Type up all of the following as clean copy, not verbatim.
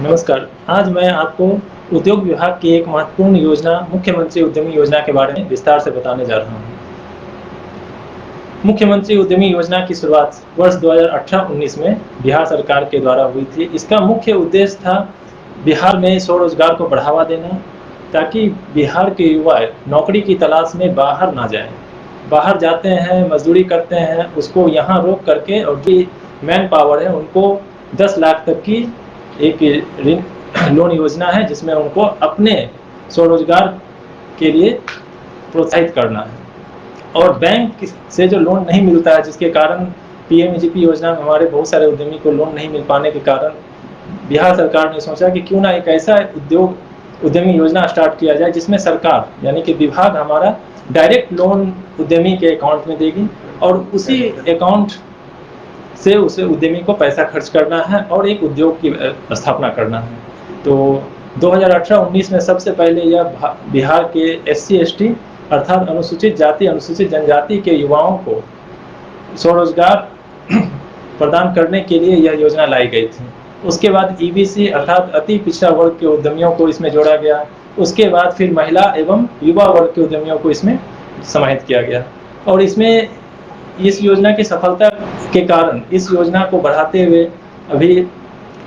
नमस्कार। आज मैं आपको उद्योग विभाग की एक महत्वपूर्ण योजना मुख्यमंत्री उद्यमी योजना के बारे में विस्तार से बताने जा रहा हूँ। मुख्यमंत्री उद्यमी योजना की शुरुआत वर्ष 2018-19 में बिहार सरकार के द्वारा हुई थी। इसका मुख्य उद्देश्य था बिहार में स्वरोजगार को बढ़ावा देना, ताकि बिहार के युवा नौकरी की तलाश में बाहर ना जाएं। बाहर जाते हैं, मजदूरी करते हैं, उसको यहाँ रोक करके और जो मैन पावर है उनको 10 लाख तक की एक ऋण लोन योजना है, जिसमें उनको अपने स्वरोजगार के लिए प्रोत्साहित करना है। और बैंक से जो लोन नहीं मिलता है, जिसके कारण पीएमजीपी योजना में हमारे बहुत सारे उद्यमी को लोन नहीं मिल पाने के कारण बिहार सरकार ने सोचा कि क्यों ना एक ऐसा उद्यमी योजना स्टार्ट किया जाए, जिसमें सरकार यानी कि विभाग हमारा डायरेक्ट लोन उद्यमी के अकाउंट में देगी और उसी अकाउंट से उसे उद्यमी को पैसा खर्च करना है और एक उद्योग की स्थापना करना है। तो 2018-19 में सबसे पहले यह बिहार के SC/ST अर्थात अनुसूचित जाति अनुसूचित जनजाति के युवाओं को स्वरोजगार प्रदान करने के लिए यह योजना लाई गई थी। उसके बाद EBC अर्थात अति पिछड़ा वर्ग के उद्यमियों को इसमें जोड़ा गया। उसके बाद फिर महिला एवं युवा वर्ग के उद्यमियों को इसमें समाहित किया गया और इसमें इस योजना की सफलता के कारण इस योजना को बढ़ाते हुए अभी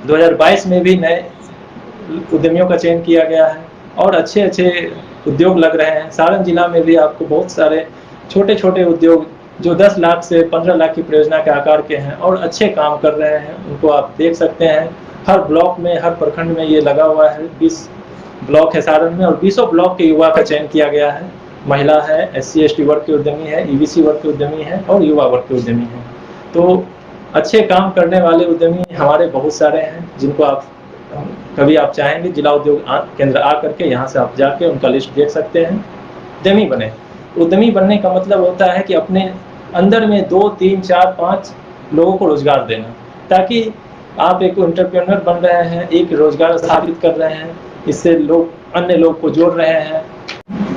2022 में भी नए उद्यमियों का चयन किया गया है और अच्छे उद्योग लग रहे हैं। सारण जिला में भी आपको बहुत सारे छोटे उद्योग जो 10 लाख से 15 लाख की परियोजना के आकार के हैं और अच्छे काम कर रहे हैं, उनको आप देख सकते हैं। हर ब्लॉक में, हर प्रखंड में ये लगा हुआ है। 20 ब्लॉक है सारण में और 20 ब्लॉक के युवा का चयन किया गया है। महिला है, SC/ST वर्ग के उद्यमी है, EBC वर्ग के उद्यमी है और युवा वर्ग के उद्यमी हैं। तो अच्छे काम करने वाले उद्यमी हमारे बहुत सारे हैं, जिनको आप कभी आप चाहेंगे जिला उद्योग केंद्र आ करके यहाँ से आप जाके उनका लिस्ट देख सकते हैं। उद्यमी बने। उद्यमी बनने का मतलब होता है कि अपने अंदर में 2, 3, 4, 5 लोगों को रोजगार देना, ताकि आप एक एंटरप्रेन्योर बन रहे हैं, एक रोजगार स्थापित कर रहे हैं, इससे लोग अन्य लोग को जोड़ रहे हैं।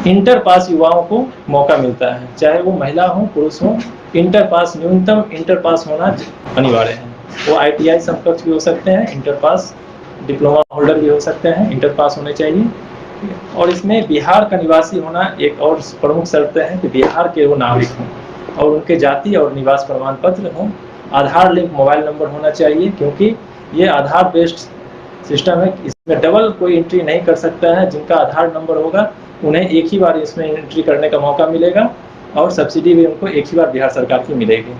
इंटर पास युवाओं को मौका मिलता है, चाहे वो महिला हो पुरुष हो। इंटर पास, न्यूनतम इंटर पास होना अनिवार्य है। वो ITI समकक्ष भी हो सकते हैं, इंटर पास डिप्लोमा होल्डर भी हो सकते हैं, इंटर पास होने चाहिए। और इसमें बिहार का निवासी होना एक और प्रमुख शर्त है कि बिहार के वो नागरिक हों और उनके जाति और निवास प्रमाण पत्र हों। आधार लिंक मोबाइल नंबर होना चाहिए, क्योंकि ये आधार बेस्ड सिस्टम है। इसमें डबल कोई एंट्री नहीं कर सकता है। जिनका आधार नंबर होगा उन्हें एक ही बार इसमें एंट्री करने का मौका मिलेगा और सब्सिडी भी उनको एक ही बार बिहार सरकार की मिलेगी।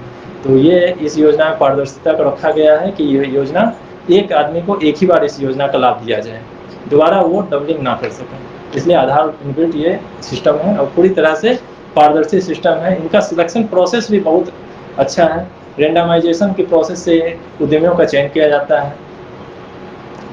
तो ये इस योजना में पारदर्शिता को रखा गया है कि यह योजना एक आदमी को एक ही बार इस योजना का लाभ दिया जाए, दोबारा वो डबलिंग ना कर सकें। इसलिए आधार इनबिल्ट ये सिस्टम है और पूरी तरह से पारदर्शी सिस्टम है। इनका सिलेक्शन प्रोसेस भी बहुत अच्छा है। रेंडमाइजेशन की प्रोसेस से उद्यमियों का चयन किया जाता है,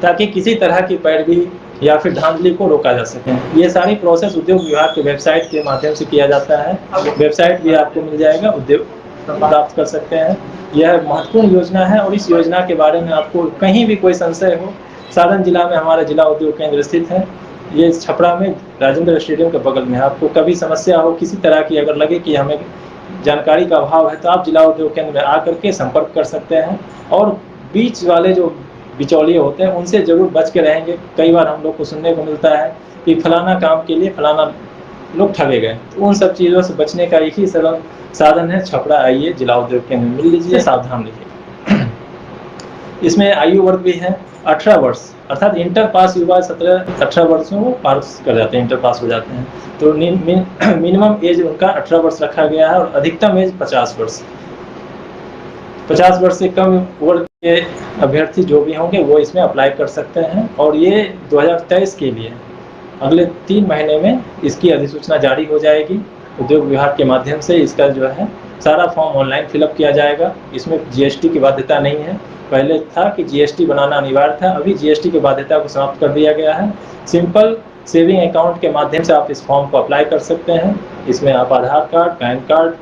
ताकि किसी तरह की पैरवी या फिर धांधली को रोका जा सके। ये सारी प्रोसेस उद्योग विभाग के वेबसाइट के माध्यम से किया जाता है। वेबसाइट भी आपको मिल जाएगा, उद्योग प्राप्त कर सकते हैं। यह महत्वपूर्ण योजना है और इस योजना के बारे में आपको कहीं भी कोई संशय हो, सारण जिला में हमारा जिला उद्योग केंद्र स्थित है। ये छपरा में राजेंद्र स्टेडियम के बगल में है। आपको कभी समस्या हो किसी तरह की, अगर लगे कि हमें जानकारी का अभाव है, तो आप जिला उद्योग केंद्र में आकर के संपर्क कर सकते हैं। और बीच वाले जो बिचौलिए होते हैं उनसे जरूर बच के रहेंगे। कई बार हम लोग को सुनने को मिलता है कि फलाना काम के लिए फलाना लोग ठगे गए, तो उन सब चीज़ों से बचने का एक ही सरल साधन है, छपरा आइए, जिला उद्योग केंद्र मिल लीजिए, सावधान रहिए। इसमें आयु वर्ग भी है 18 वर्ष, अर्थात इंटर पास युवा 17-18 वर्षों को पार कर जाते हैं, इंटर पास हो जाते हैं। तो मिनिमम एज उनका 18 वर्ष रखा गया है और अधिकतम एज 50 वर्ष। 50 वर्ष से कम वर्ग के अभ्यर्थी जो भी होंगे वो इसमें अप्लाई कर सकते हैं। और ये 2023 के लिए अगले 3 महीने में इसकी अधिसूचना जारी हो जाएगी। उद्योग विभाग के माध्यम से इसका जो है सारा फॉर्म ऑनलाइन फिलअप किया जाएगा। इसमें GST की बाध्यता नहीं है। पहले था कि GST बनाना अनिवार्य था, अभी GST की बाध्यता को समाप्त कर दिया गया है। सिंपल सेविंग अकाउंट के माध्यम से आप इस फॉर्म को अप्लाई कर सकते हैं। इसमें आप Aadhaar card, PAN card,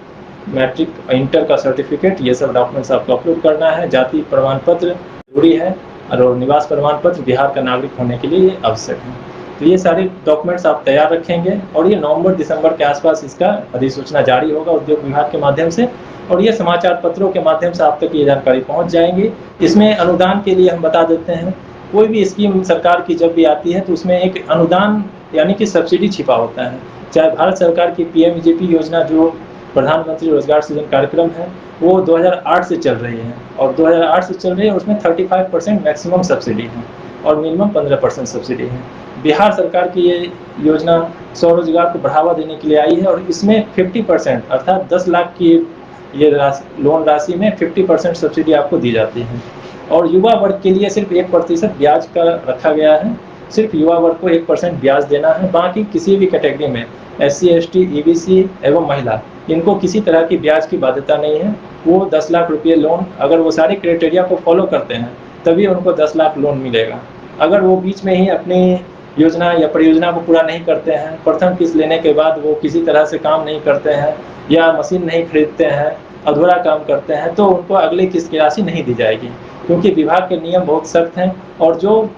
matric, inter का सर्टिफिकेट, ये सब डॉक्यूमेंट्स आपको अपलोड करना है। जाति प्रमाण पत्र जरूरी है और निवास प्रमाण पत्र बिहार का नागरिक होने के लिए आवश्यक है। तो ये सारे डॉक्यूमेंट्स आप तैयार रखेंगे और ये नवंबर-दिसंबर के आसपास इसका अधिसूचना जारी होगा उद्योग विभाग के माध्यम से और ये समाचार पत्रों के माध्यम से आप तक ये जानकारी पहुंच जाएंगी। इसमें अनुदान के लिए हम बता देते हैं कोई भी स्कीम सरकार की जब भी आती है तो उसमें एक अनुदान यानी कि सब्सिडी छिपा होता है। चाहे भारत सरकार की पीएमजेपी योजना जो प्रधानमंत्री रोजगार सृजन कार्यक्रम है, वो 2008 से चल रही है और 2008 से चल रही है, उसमें 35% मैक्सिमम सब्सिडी है और मिनिमम 15% सब्सिडी है। बिहार सरकार की ये योजना स्वरोजगार को बढ़ावा देने के लिए आई है और इसमें 50% अर्थात 10 लाख की ये लोन राशि में 50% सब्सिडी आपको दी जाती है और युवा वर्ग के लिए सिर्फ 1% ब्याज का रखा गया है। सिर्फ युवा वर्ग को 1% ब्याज देना है, बाकी किसी भी कैटेगरी में SC, ST, EBC एवं महिला, इनको किसी तरह की ब्याज की बाध्यता नहीं है। वो 10 लाख रुपये लोन, अगर वो सारे क्राइटेरिया को फॉलो करते हैं तभी उनको 10 लाख लोन मिलेगा। अगर वो बीच में ही अपनी योजना या परियोजना को पूरा नहीं करते हैं, प्रथम किस्त लेने के बाद वो किसी तरह से काम नहीं करते हैं या मशीन नहीं खरीदते हैं, अधूरा काम करते हैं, तो उनको अगली किस्त की राशि नहीं दी जाएगी, क्योंकि विभाग के नियम बहुत सख्त हैं और जो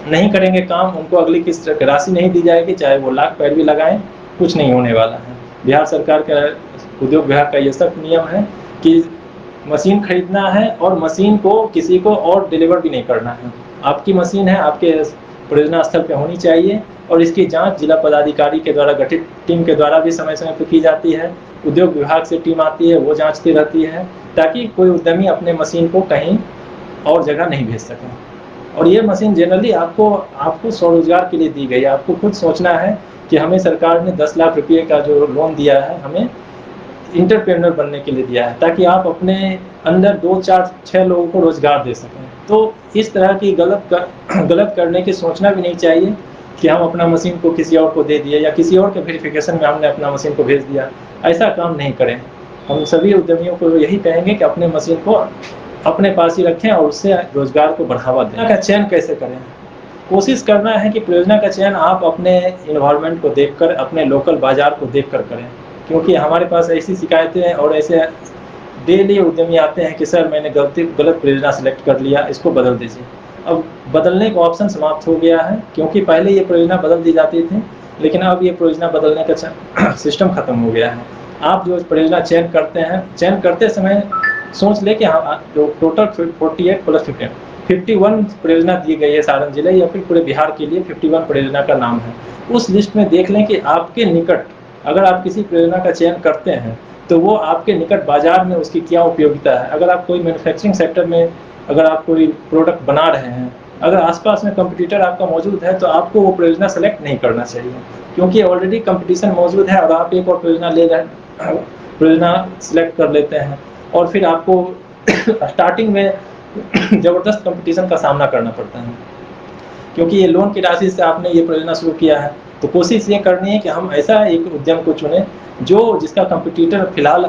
नहीं करेंगे काम, उनको अगली किस्त राशि नहीं दी जाएगी, चाहे वो लाख पैर भी लगाएं, कुछ नहीं होने वाला है। बिहार सरकार का उद्योग विभाग का ये सख्त नियम है कि मशीन खरीदना है और मशीन को किसी को और डिलीवर भी नहीं करना है। आपकी मशीन है, आपके परियोजना स्थल पे होनी चाहिए और इसकी जांच जिला पदाधिकारी के द्वारा गठित टीम के द्वारा भी समय समय पर की जाती है। उद्योग विभाग से टीम आती है, वो जांचती रहती है ताकि कोई उद्यमी अपने मशीन को कहीं और जगह नहीं भेज सके। और ये मशीन जनरली आपको स्वरोजगार के लिए दी गई है। आपको खुद सोचना है कि हमें सरकार ने 10 लाख रुपये का जो लोन दिया है, हमें इंटरप्रेन्योर बनने के लिए दिया है ताकि आप अपने अंदर 2, 4, 6 लोगों को रोजगार दे सकें। तो इस तरह की गलत करने की सोचना भी नहीं चाहिए कि हम अपना मशीन को किसी और को दे दिए या किसी और के वेरिफिकेशन में हमने अपना मशीन को भेज दिया। ऐसा काम नहीं करें। हम सभी उद्यमियों को यही कहेंगे कि अपने मशीन को अपने पास ही रखें और उससे रोजगार को बढ़ावा दें। का चयन कैसे करें? कोशिश करना है कि परियोजना का चयन आप अपने इन्वायरमेंट को देखकर, अपने लोकल बाजार को देखकर करें, क्योंकि हमारे पास ऐसी शिकायतें और ऐसे डेली उद्यमी आते हैं कि सर मैंने गलत परियोजना सिलेक्ट कर लिया, इसको बदल दीजिए। अब बदलने का ऑप्शन समाप्त हो गया है, क्योंकि पहले ये परियोजना बदल दी जाती थी, लेकिन अब ये परियोजना बदलने का सिस्टम खत्म हो गया है। आप जो परियोजना चयन करते हैं, चयन करते समय सोच ले कि हाँ टोटल 48 प्लस 51 परियोजना दी गई है सारण जिले या फिर पूरे बिहार के लिए 51 परियोजना का नाम है। उस लिस्ट में देख लें कि आपके निकट, अगर आप किसी परियोजना का चयन करते हैं तो वो आपके निकट बाजार में उसकी क्या उपयोगिता है। अगर आप कोई मैन्युफैक्चरिंग सेक्टर में अगर आप कोई प्रोडक्ट बना रहे हैं, अगर आसपास में कंपटीटर आपका मौजूद है तो आपको वो परियोजना सेलेक्ट नहीं करना चाहिए, क्योंकि ऑलरेडी कंपटीशन मौजूद है और आप एक और परियोजना सेलेक्ट कर लेते हैं और फिर आपको स्टार्टिंग में ज़बरदस्त कंपटीशन का सामना करना पड़ता है, क्योंकि ये लोन की राशि से आपने ये परियोजना शुरू किया है। तो कोशिश ये करनी है कि हम ऐसा एक उद्यम को चुनें जिसका कंपटीटर फिलहाल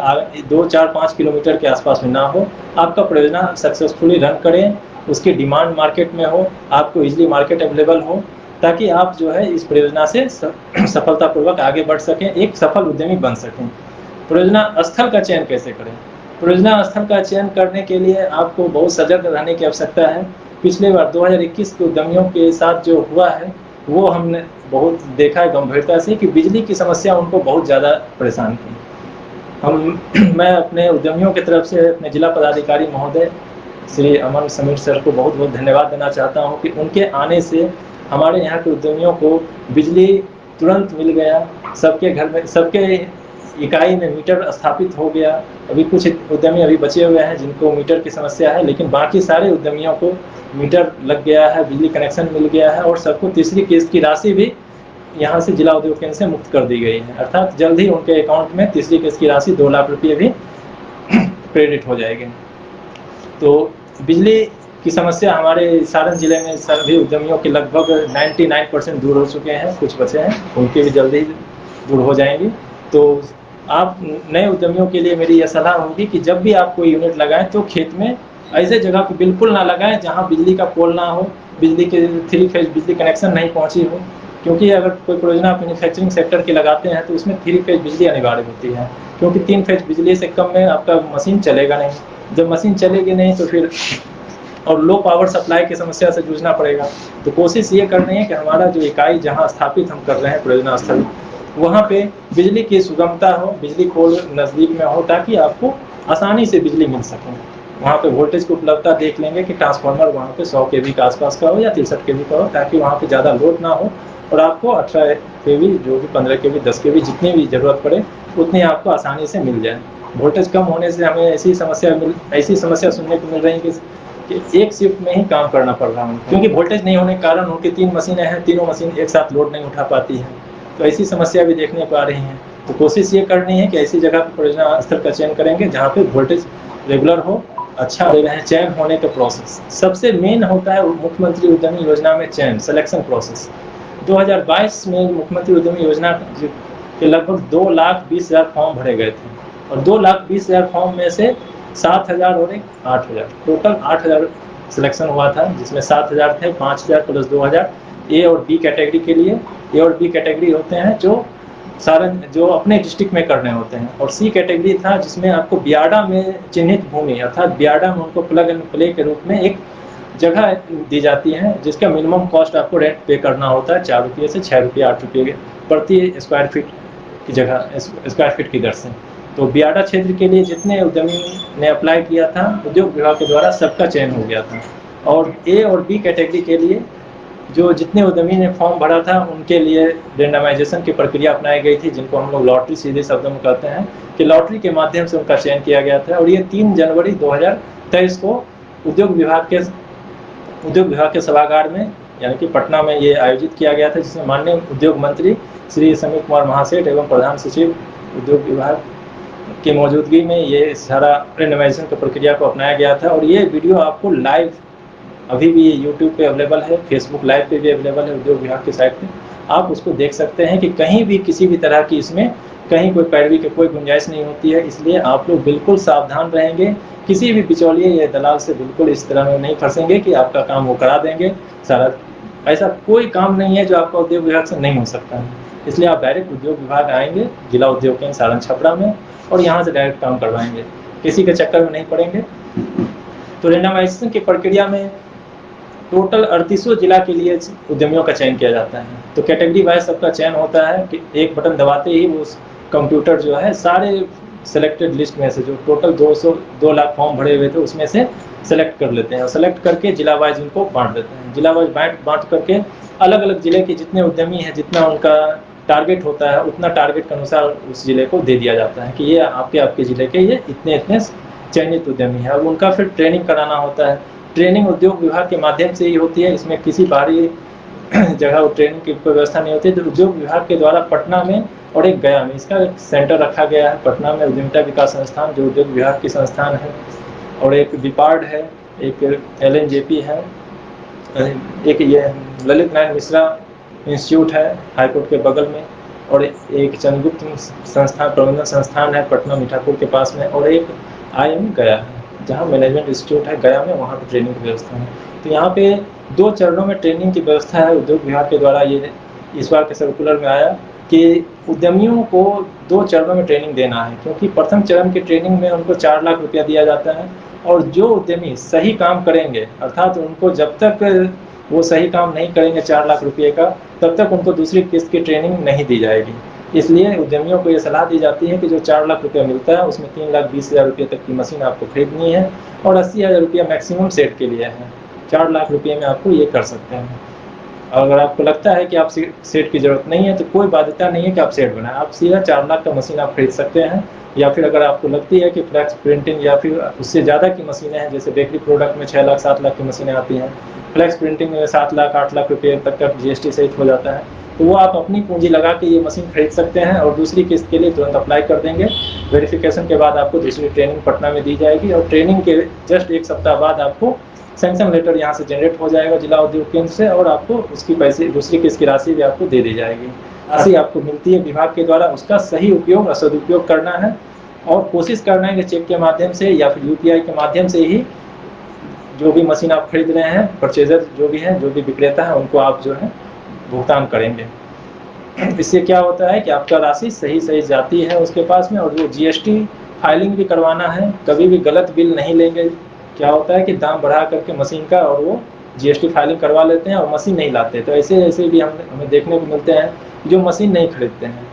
2, 4, 5 किलोमीटर के आसपास में ना हो, आपका परियोजना सक्सेसफुली रन करें, उसकी डिमांड मार्केट में हो, आपको इजीली मार्केट अवेलेबल हो, ताकि आप जो है इस परियोजना से सफलतापूर्वक आगे बढ़ सकें, एक सफल उद्यमी बन सकें। परियोजना स्थल का चयन कैसे करें? परियोजना स्थल का चयन करने के लिए आपको बहुत सजग रहने की आवश्यकता है। पिछले बार 2021 के उद्यमियों के साथ जो हुआ है वो हमने बहुत देखा है गंभीरता से कि बिजली की समस्या उनको बहुत ज़्यादा परेशान की। मैं अपने उद्यमियों की तरफ से अपने जिला पदाधिकारी महोदय श्री अमन समीर सर को बहुत बहुत धन्यवाद देना चाहता हूं कि उनके आने से हमारे यहाँ के उद्यमियों को बिजली तुरंत मिल गया। सबके घर में, सबके इकाई में मीटर स्थापित हो गया। अभी कुछ उद्यमी अभी बचे हुए हैं जिनको मीटर की समस्या है, लेकिन बाकी सारे उद्यमियों को मीटर लग गया है, बिजली कनेक्शन मिल गया है और सबको तीसरी किस्त की राशि भी यहाँ से जिला उद्योग केंद्र से मुक्त कर दी गई है। अर्थात जल्द ही उनके अकाउंट में तीसरी किस्त की राशि 2 लाख रुपये भी क्रेडिट हो जाएगी। तो बिजली की समस्या हमारे सारण जिले में सभी उद्यमियों के लगभग 99% दूर हो चुके हैं, कुछ बचे हैं, उनके भी जल्दी दूर हो जाएंगी। तो आप नए उद्यमियों के लिए मेरी यह सलाह होगी कि जब भी आप कोई यूनिट लगाएं तो खेत में ऐसे जगह को बिल्कुल ना लगाएं जहां बिजली का पोल ना हो, बिजली के 3 फेज बिजली कनेक्शन नहीं पहुंची हो, क्योंकि अगर कोई परियोजना आप मैन्युफैक्चरिंग सेक्टर की लगाते हैं तो उसमें 3 फेज बिजली अनिवार्य होती है, क्योंकि 3 फेज बिजली से कम में आपका मशीन चलेगा नहीं। जब मशीन चलेगी नहीं तो फिर और लो पावर सप्लाई की समस्या से जूझना पड़ेगा। तो कोशिश ये करनी है कि हमारा जो इकाई जहाँ स्थापित हम कर रहे हैं परियोजना स्थल, वहाँ पे बिजली की सुगमता हो, बिजली पोल नज़दीक में हो, ताकि आपको आसानी से बिजली मिल सके। वहाँ पे वोल्टेज की उपलब्धता देख लेंगे कि ट्रांसफार्मर वहाँ पे 100 केवी के आसपास का हो या 63 केवी का हो, ताकि वहाँ पे ज़्यादा लोड ना हो और आपको 18 केवी, जो भी 15 केवी, 10 केवी, जितनी भी ज़रूरत पड़े उतनी आपको आसानी से मिल जाए। वोल्टेज कम होने से हमें ऐसी समस्या सुनने को मिल रही है कि एक शिफ्ट में ही काम करना पड़ रहा है, क्योंकि वोल्टेज नहीं होने के कारण उनकी 3 मशीनें हैं, तीनों मशीन एक साथ लोड नहीं उठा पाती हैं। तो ऐसी समस्या भी देखने को आ रही है। तो कोशिश ये करनी है कि ऐसी जगह पर परियोजना स्थल का चयन करेंगे जहाँ पे वोल्टेज रेगुलर हो, अच्छा दे रहे हैं। चयन होने का प्रोसेस सबसे मेन होता है मुख्यमंत्री उद्यमी योजना में चयन, सिलेक्शन प्रोसेस। 2022 में मुख्यमंत्री उद्यमी योजना के लगभग 2,20,000 फॉर्म भरे गए थे और 2,20,000 फॉर्म में से 7,000 और 8,000, टोटल 8,000 सिलेक्शन हुआ था, जिसमें 7,000 थे, 5,000 प्लस 2,000 ए और बी कैटेगरी के लिए। ए और बी कैटेगरी होते हैं जो अपने डिस्ट्रिक्ट में करने होते हैं, और सी कैटेगरी था जिसमें आपको बियाडा में चिन्हित भूमि, अर्थात बियाडा में उनको प्लग एंड प्ले के रूप में एक जगह दी जाती है, जिसका मिनिमम कॉस्ट आपको रेंट पे करना होता है 4 रुपये से 6 रुपये 8 रुपये प्रति स्क्वायर फीट की जगह, स्क्वायर फीट की दर से। तो बियाडा क्षेत्र के लिए जितने उद्यमी ने अप्लाई किया था, उद्योग विभाग के द्वारा सबका चयन हो गया था। और ए और बी कैटेगरी के लिए जो जितने उद्यमी ने फॉर्म भरा था उनके लिए रेंडमाइजेशन की प्रक्रिया अपनाई गई थी, जिनको हम लोग लॉटरी सीधे शब्दों में कहते हैं, कि लॉटरी के माध्यम से उनका चयन किया गया था। और ये 3 जनवरी 2023 को उद्योग विभाग के सभागार में, यानी कि पटना में ये आयोजित किया गया था, जिसमें माननीय उद्योग मंत्री श्री समीर कुमार महासेठ एवं प्रधान सचिव उद्योग विभाग की मौजूदगी में ये सारा रेंडमाइजेशन की प्रक्रिया को अपनाया गया था। और ये वीडियो आपको लाइव अभी भी यूट्यूब पे अवेलेबल है, फेसबुक लाइव पे भी अवेलेबल है, उद्योग विभाग की साइट पे आप उसको देख सकते हैं कि कहीं भी किसी भी तरह की इसमें कहीं कोई पैरवी की कोई गुंजाइश नहीं होती है। इसलिए आप लोग बिल्कुल सावधान रहेंगे, किसी भी बिचौलिए या दलाल से बिल्कुल इस तरह में नहीं फंसेंगे कि आपका काम वो करा देंगे सारा। ऐसा कोई काम नहीं है जो आपका उद्योग विभाग से नहीं हो सकता है। इसलिए आप डायरेक्ट उद्योग विभाग आएंगे, जिला उद्योग केंद्र सारण छपरा में, और यहाँ से डायरेक्ट काम करवाएंगे, किसी के चक्कर में नहीं पड़ेंगे। तो रेंडमाइजेशन की प्रक्रिया में टोटल 38 जिला के लिए उद्यमियों का चयन किया जाता है। तो कैटेगरी वाइज सबका चयन होता है कि एक बटन दबाते ही वो कंप्यूटर जो है सारे सिलेक्टेड लिस्ट में से जो टोटल 2 लाख फॉर्म भरे हुए थे उसमें से सेलेक्ट कर लेते हैं, और सेलेक्ट करके जिला वाइज उनको बांट देते हैं। जिला वाइज बांट करके अलग अलग जिले के जितने उद्यमी हैं, जितना उनका टारगेट होता है, उतना टारगेट के अनुसार उस जिले को दे दिया जाता है कि ये आपके ज़िले के ये इतने चयनित उद्यमी है। अब उनका फिर ट्रेनिंग कराना होता है। ट्रेनिंग उद्योग विभाग के माध्यम से ही होती है, इसमें किसी बाहरी जगह ट्रेनिंग की कोई व्यवस्था नहीं होती। तो उद्योग विभाग के द्वारा पटना में और एक गया में इसका एक सेंटर रखा गया है। पटना में उद्यमिता विकास संस्थान जो उद्योग विभाग की संस्थान है, और एक विपार्ड है, एक LNJP है, एक ये ललित नारायण मिश्रा इंस्टीट्यूट है हाईकोर्ट के बगल में, और एक चंद्रगुप्त संस्थान प्रबंधन संस्थान है पटना मीठापुर के पास में, और एक IIM गया है जहाँ मैनेजमेंट इंस्टीट्यूट है गया में, वहाँ पे ट्रेनिंग की व्यवस्था है। तो यहाँ पे 2 चरणों में ट्रेनिंग की व्यवस्था है। उद्योग विभाग के द्वारा ये इस बार के सर्कुलर में आया कि उद्यमियों को 2 चरणों में ट्रेनिंग देना है, क्योंकि प्रथम चरण की ट्रेनिंग में उनको 4 लाख रुपया दिया जाता है, और जो उद्यमी सही काम करेंगे, अर्थात उनको जब तक वो सही काम नहीं करेंगे 4 लाख रुपये का, तब तक उनको दूसरी किस्त की ट्रेनिंग नहीं दी जाएगी। इसलिए उद्यमियों को ये सलाह दी जाती है कि जो 4 लाख रुपया मिलता है उसमें 3,20,000 रुपये तक की मशीन आपको खरीदनी है, और 80,000 रुपया मैक्सिमम सेट के लिए है। 4 लाख रुपये में आपको ये कर सकते हैं। अगर आपको लगता है कि आप सेट की ज़रूरत नहीं है तो कोई बाध्यता नहीं है कि आप सेट बनाएं, आप सीधा 4 लाख का मशीन आप खरीद सकते हैं। या फिर अगर आपको लगती है कि फ्लैक्स प्रिंटिंग या फिर उससे ज़्यादा की मशीनें हैं, जैसे बेकरी प्रोडक्ट में 6 लाख 7 लाख की मशीनें आती हैं, फ्लैक्स प्रिंटिंग में 7 लाख 8 लाख रुपये तक का GST सहित हो जाता है, तो वो आप अपनी पूंजी लगा के ये मशीन खरीद सकते हैं और दूसरी किस्त के लिए तुरंत अप्लाई कर देंगे। वेरिफिकेशन के बाद आपको दूसरी ट्रेनिंग पटना में दी जाएगी, और ट्रेनिंग के जस्ट 1 सप्ताह बाद आपको सैंक्शन लेटर यहाँ से जनरेट हो जाएगा जिला उद्योग केंद्र से, और आपको उसकी पैसे दूसरी किस्त की राशि भी आपको दे दी जाएगी। राशि आपको मिलती है विभाग के द्वारा, उसका सही उपयोग और सदुपयोग करना है, और कोशिश करना है कि चेक के माध्यम से या फिर UPI के माध्यम से ही जो भी मशीन आप खरीद रहे हैं, परचेजर जो भी हैं, जो भी विक्रेता है, उनको आप जो है भुगतान करेंगे। इससे क्या होता है कि आपका राशि सही जाती है उसके पास में, और जो GST फाइलिंग भी करवाना है, कभी भी गलत बिल नहीं लेंगे। क्या होता है कि दाम बढ़ा करके मशीन का और वो GST फाइलिंग करवा लेते हैं और मशीन नहीं लाते। तो ऐसे भी हमें देखने को मिलते हैं जो मशीन नहीं खरीदते हैं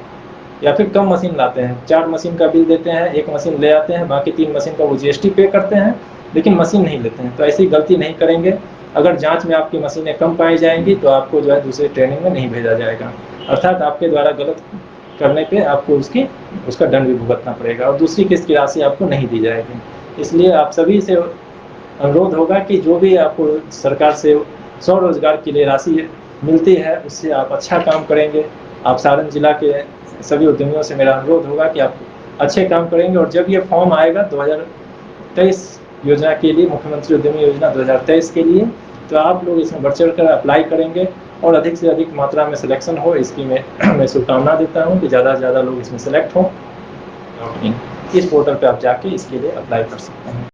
या फिर कम मशीन लाते हैं, 4 मशीन का बिल देते हैं, 1 मशीन ले आते हैं, बाकी 3 मशीन का वो GST पे करते हैं, लेकिन मशीन नहीं लेते हैं। तो ऐसी गलती नहीं करेंगे। अगर जाँच में आपकी मशीनें कम पाई जाएँगी तो आपको जो है दूसरे ट्रेनिंग में नहीं भेजा जाएगा। अर्थात आपके द्वारा गलत करने पे आपको उसका दंड भी भुगतना पड़ेगा और दूसरी किस्त की राशि आपको नहीं दी जाएगी। इसलिए आप सभी से अनुरोध होगा कि जो भी आपको सरकार से स्वरोजगार के लिए राशि मिलती है, उससे आप अच्छा काम करेंगे। आप सारण जिला के सभी उद्यमियों से मेरा अनुरोध होगा कि आप अच्छे काम करेंगे और जब ये फॉर्म आएगा 2023 योजना के लिए, मुख्यमंत्री उद्यमी योजना 2023 के लिए, तो आप लोग इसमें बढ़ चढ़कर अप्लाई करेंगे और अधिक से अधिक मात्रा में सिलेक्शन हो, इसकी मैं शुभकामना देता हूँ कि ज़्यादा से ज़्यादा लोग इसमें सेलेक्ट हों। इस पोर्टल पे आप जाके इसके लिए अप्लाई कर सकते हैं।